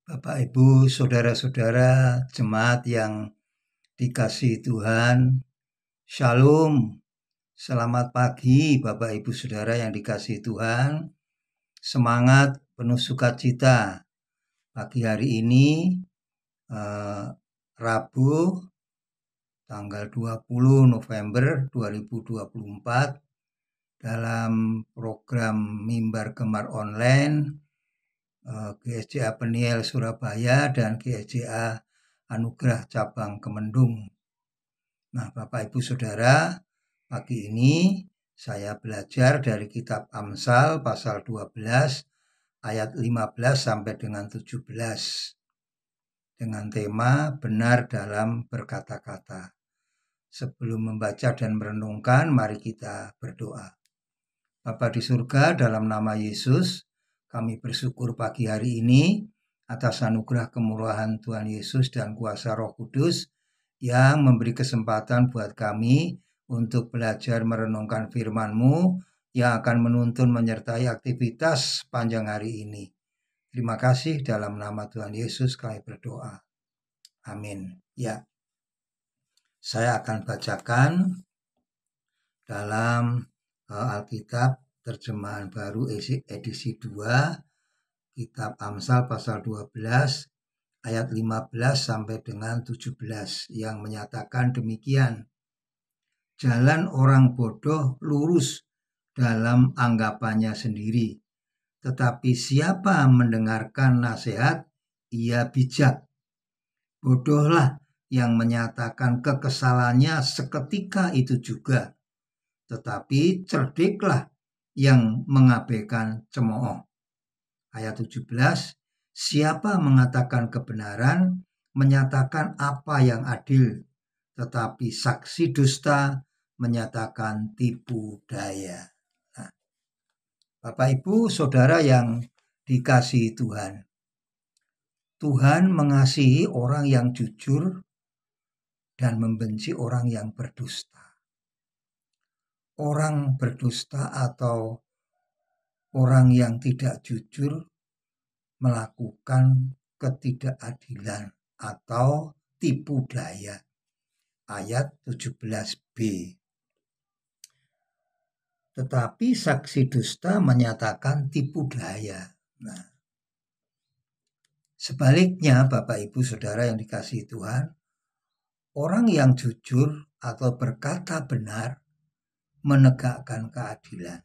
Bapak, Ibu, saudara-saudara, jemaat yang dikasihi Tuhan, Shalom. Selamat pagi Bapak, Ibu, Saudara yang dikasihi Tuhan. Semangat, penuh sukacita. Pagi hari ini, Rabu, tanggal 20 November 2024, dalam program Mimbar Gemar Online, GSJA Peniel Surabaya dan GSJA Anugerah Cabang Kemendung. Nah, Bapak Ibu Saudara, pagi ini saya belajar dari kitab Amsal pasal 12 ayat 15 sampai dengan 17 dengan tema benar dalam berkata-kata. Sebelum membaca dan merenungkan, mari kita berdoa. Bapa di surga, dalam nama Yesus, kami bersyukur pagi hari ini atas anugerah kemurahan Tuhan Yesus dan kuasa Roh Kudus yang memberi kesempatan buat kami untuk belajar merenungkan firman-Mu yang akan menuntun menyertai aktivitas panjang hari ini. Terima kasih, dalam nama Tuhan Yesus kami berdoa. Amin. Ya, saya akan bacakan dalam Alkitab terjemahan baru edisi 2, kitab Amsal pasal 12 ayat 15 sampai dengan 17 yang menyatakan demikian. Jalan orang bodoh lurus dalam anggapannya sendiri, tetapi siapa mendengarkan nasihat, ia bijak. Bodohlah yang menyatakan kekesalannya seketika itu juga, tetapi cerdiklah yang mengabaikan cemooh. Ayat 17, siapa mengatakan kebenaran, menyatakan apa yang adil, tetapi saksi dusta menyatakan tipu daya. Nah, Bapak Ibu Saudara yang dikasihi Tuhan, Tuhan mengasihi orang yang jujur dan membenci orang yang berdusta. Orang berdusta atau orang yang tidak jujur melakukan ketidakadilan atau tipu daya. Ayat 17b. Tetapi saksi dusta menyatakan tipu daya. Nah, sebaliknya Bapak Ibu Saudara yang dikasihi Tuhan, orang yang jujur atau berkata benar menegakkan keadilan.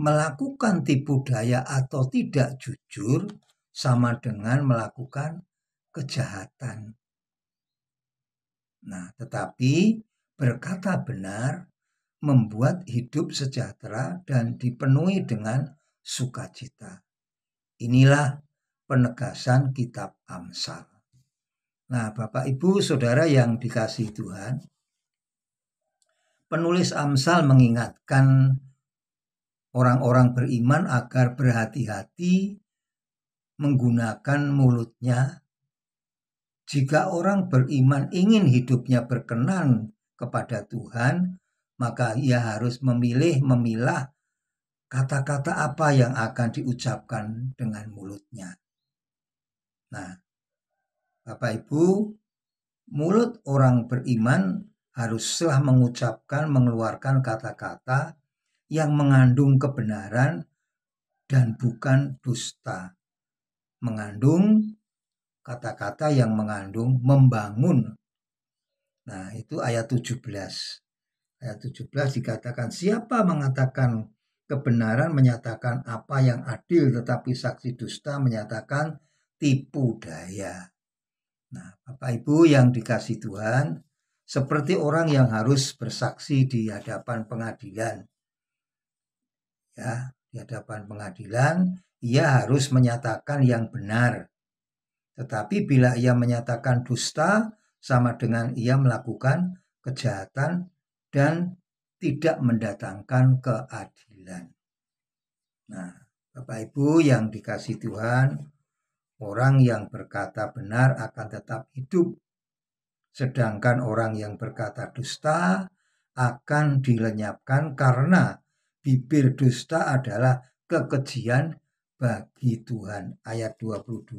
Melakukan tipu daya atau tidak jujur sama dengan melakukan kejahatan. Nah, tetapi berkata benar membuat hidup sejahtera dan dipenuhi dengan sukacita. Inilah penegasan kitab Amsal. Nah, Bapak Ibu Saudara yang dikasihi Tuhan, penulis Amsal mengingatkan orang-orang beriman agar berhati-hati menggunakan mulutnya. Jika orang beriman ingin hidupnya berkenan kepada Tuhan, maka ia harus memilah kata-kata apa yang akan diucapkan dengan mulutnya. Nah, Bapak Ibu, mulut orang beriman haruslah mengeluarkan kata-kata yang mengandung kebenaran dan bukan dusta. Mengandung kata-kata yang mengandung membangun. Nah, itu ayat 17. Ayat 17 dikatakan, siapa mengatakan kebenaran menyatakan apa yang adil, tetapi saksi dusta menyatakan tipu daya. Nah, Bapak Ibu yang dikasihi Tuhan, seperti orang yang harus bersaksi di hadapan pengadilan. Ya, di hadapan pengadilan, ia harus menyatakan yang benar. Tetapi bila ia menyatakan dusta, sama dengan ia melakukan kejahatan dan tidak mendatangkan keadilan. Nah, Bapak Ibu yang dikasihi Tuhan, orang yang berkata benar akan tetap hidup, sedangkan orang yang berkata dusta akan dilenyapkan karena bibir dusta adalah kekejian bagi Tuhan. Ayat 22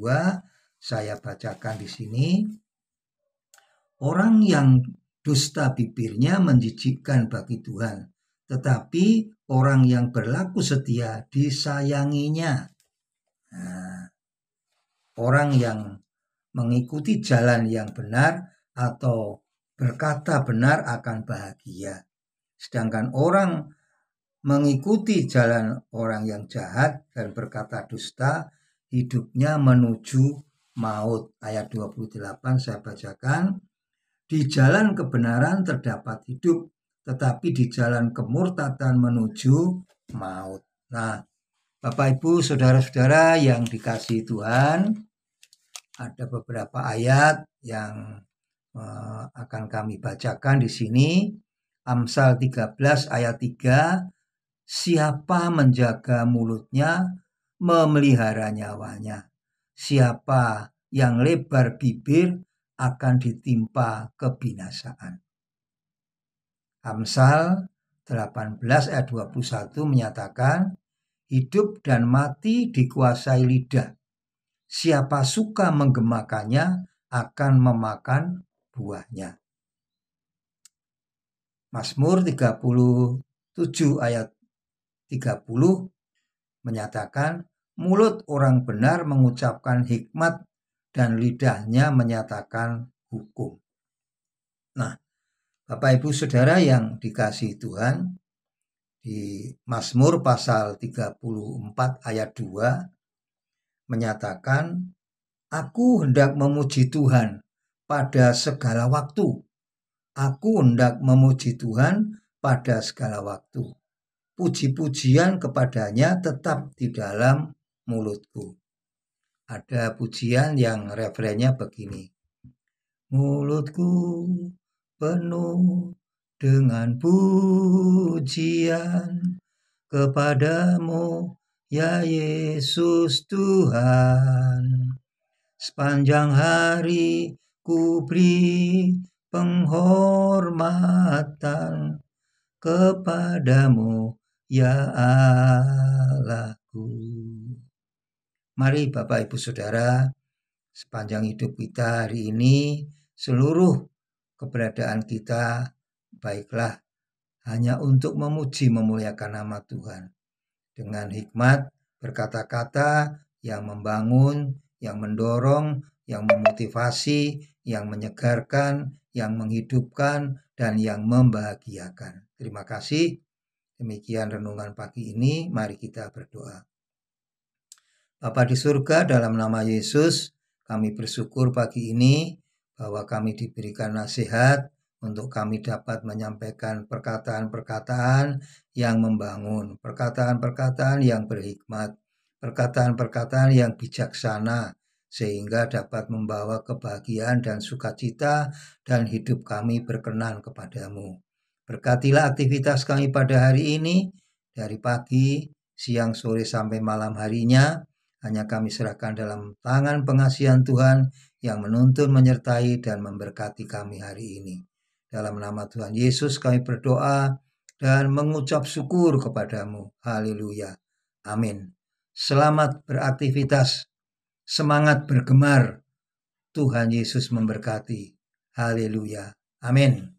saya bacakan di sini. Orang yang dusta bibirnya menjijikkan bagi Tuhan, tetapi orang yang berlaku setia disayanginya. Nah, orang yang mengikuti jalan yang benar atau berkata benar akan bahagia. Sedangkan orang mengikuti jalan orang yang jahat dan berkata dusta, hidupnya menuju maut. Ayat 28 saya bacakan. Di jalan kebenaran terdapat hidup, tetapi di jalan kemurtatan menuju maut. Nah, Bapak Ibu saudara-saudara yang dikasihi Tuhan, ada beberapa ayat yang akan kami bacakan di sini. Amsal 13 ayat 3, siapa menjaga mulutnya memelihara nyawanya. Siapa yang lebar bibir akan ditimpa kebinasaan. Amsal 18 ayat 21 menyatakan, hidup dan mati dikuasai lidah. Siapa suka menggemakannya akan memakan buahnya. Mazmur 37 ayat 30 menyatakan, mulut orang benar mengucapkan hikmat dan lidahnya menyatakan hukum. Nah, Bapak Ibu Saudara yang dikasihi Tuhan, di Mazmur pasal 34 ayat 2 menyatakan, aku hendak memuji Tuhan pada segala waktu. Aku hendak memuji Tuhan pada segala waktu. Puji-pujian kepadanya tetap di dalam mulutku. Ada pujian yang refrennya begini. Mulutku penuh dengan pujian kepadamu, ya Yesus Tuhan. Sepanjang hari ku beri penghormatan kepadamu, ya Allahku. Mari Bapak Ibu Saudara, sepanjang hidup kita hari ini, seluruh keberadaan kita, baiklah hanya untuk memuji memuliakan nama Tuhan. Dengan hikmat berkata-kata yang membangun, yang mendorong, yang memotivasi, yang menyegarkan, yang menghidupkan, dan yang membahagiakan. Terima kasih. Demikian renungan pagi ini, mari kita berdoa. Bapa di surga, dalam nama Yesus, kami bersyukur pagi ini bahwa kami diberikan nasihat untuk kami dapat menyampaikan perkataan-perkataan yang membangun, perkataan-perkataan yang berhikmat, perkataan-perkataan yang bijaksana, sehingga dapat membawa kebahagiaan dan sukacita dan hidup kami berkenan kepadamu. Berkatilah aktivitas kami pada hari ini, dari pagi, siang, sore, sampai malam harinya. Hanya kami serahkan dalam tangan pengasihan Tuhan yang menuntun, menyertai, dan memberkati kami hari ini. Dalam nama Tuhan Yesus kami berdoa dan mengucap syukur kepadamu. Haleluya. Amin. Selamat beraktivitas. Semangat bergemar. Tuhan Yesus memberkati. Haleluya. Amin.